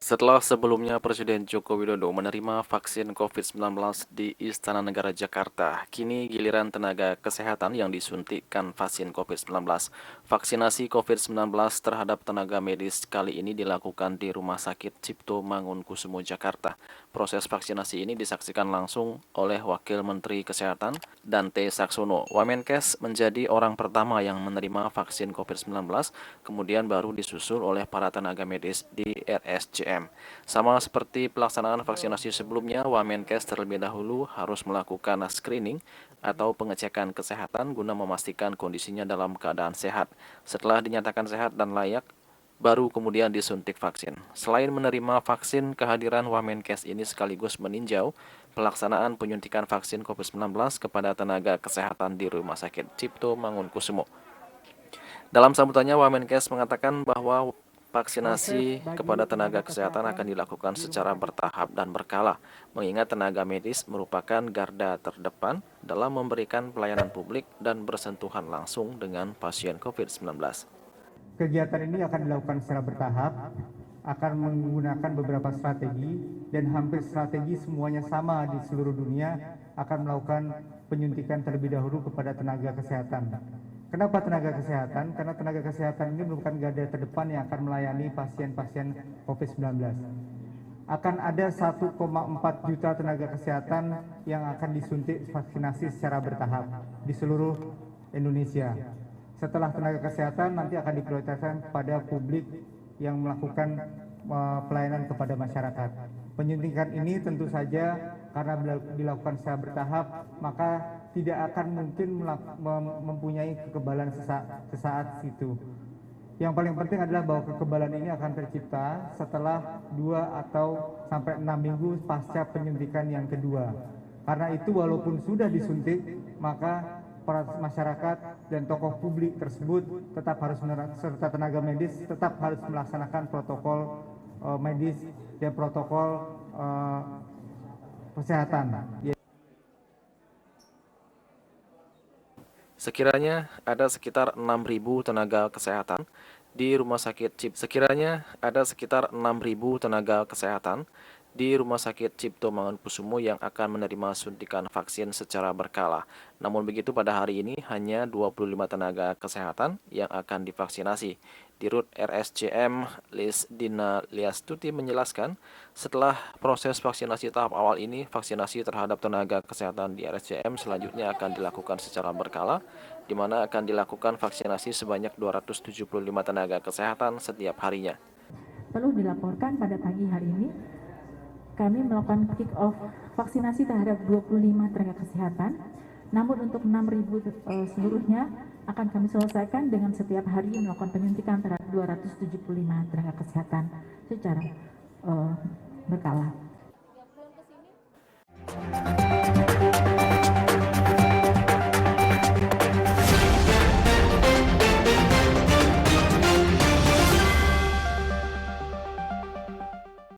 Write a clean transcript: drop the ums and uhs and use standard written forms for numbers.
Setelah sebelumnya Presiden Joko Widodo menerima vaksin COVID-19 di Istana Negara Jakarta, kini giliran tenaga kesehatan yang disuntikkan vaksin COVID-19. Vaksinasi COVID-19 terhadap tenaga medis kali ini dilakukan di Rumah Sakit Cipto Mangunkusumo, Jakarta. Proses vaksinasi ini disaksikan langsung oleh Wakil Menteri Kesehatan Dante Saxono. Wamenkes menjadi orang pertama yang menerima vaksin COVID-19, kemudian baru disusul oleh para tenaga medis di RSCM. Sama seperti pelaksanaan vaksinasi sebelumnya, Wamenkes terlebih dahulu harus melakukan screening atau pengecekan kesehatan guna memastikan kondisinya dalam keadaan sehat. Setelah dinyatakan sehat dan layak, baru kemudian disuntik vaksin. Selain menerima vaksin, kehadiran Wamenkes ini sekaligus meninjau pelaksanaan penyuntikan vaksin COVID-19 kepada tenaga kesehatan di Rumah Sakit Cipto Mangunkusumo. Dalam sambutannya, Wamenkes mengatakan bahwa vaksinasi kepada tenaga kesehatan akan dilakukan secara bertahap dan berkala, mengingat tenaga medis merupakan garda terdepan dalam memberikan pelayanan publik dan bersentuhan langsung dengan pasien COVID-19. Kegiatan ini akan dilakukan secara bertahap, akan menggunakan beberapa strategi, dan hampir strategi semuanya sama di seluruh dunia, akan melakukan penyuntikan terlebih dahulu kepada tenaga kesehatan. Kenapa tenaga kesehatan? Karena tenaga kesehatan ini merupakan garda terdepan yang akan melayani pasien-pasien COVID-19. Akan ada 1,4 juta tenaga kesehatan yang akan disuntik vaksinasi secara bertahap di seluruh Indonesia. Setelah tenaga kesehatan nanti akan diprioritaskan kepada publik yang melakukan pelayanan kepada masyarakat. Penyuntikan ini tentu saja karena dilakukan secara bertahap, maka tidak akan mungkin mempunyai kekebalan sesaat itu. Yang paling penting adalah bahwa kekebalan ini akan tercipta setelah 2 atau sampai 6 minggu pasca penyuntikan yang kedua. Karena itu walaupun sudah disuntik, maka para masyarakat dan tokoh publik tersebut tetap harus serta tenaga medis tetap harus melaksanakan protokol medis dan protokol kesehatan. Sekiranya ada sekitar 6.000 tenaga kesehatan di Rumah Sakit Cipto Mangunkusumo yang akan menerima suntikan vaksin secara berkala. Namun begitu, pada hari ini hanya 25 tenaga kesehatan yang akan divaksinasi. Dirut RSCM Lisdina Liastuti menjelaskan, setelah proses vaksinasi tahap awal ini, vaksinasi terhadap tenaga kesehatan di RSCM selanjutnya akan dilakukan secara berkala, di mana akan dilakukan vaksinasi sebanyak 275 tenaga kesehatan setiap harinya. Perlu dilaporkan pada pagi hari ini, kami melakukan kick off vaksinasi terhadap 25 tenaga kesehatan. Namun untuk 6.000 seluruhnya akan kami selesaikan dengan setiap hari melakukan penyuntikan terhadap 275 tenaga kesehatan secara berkala.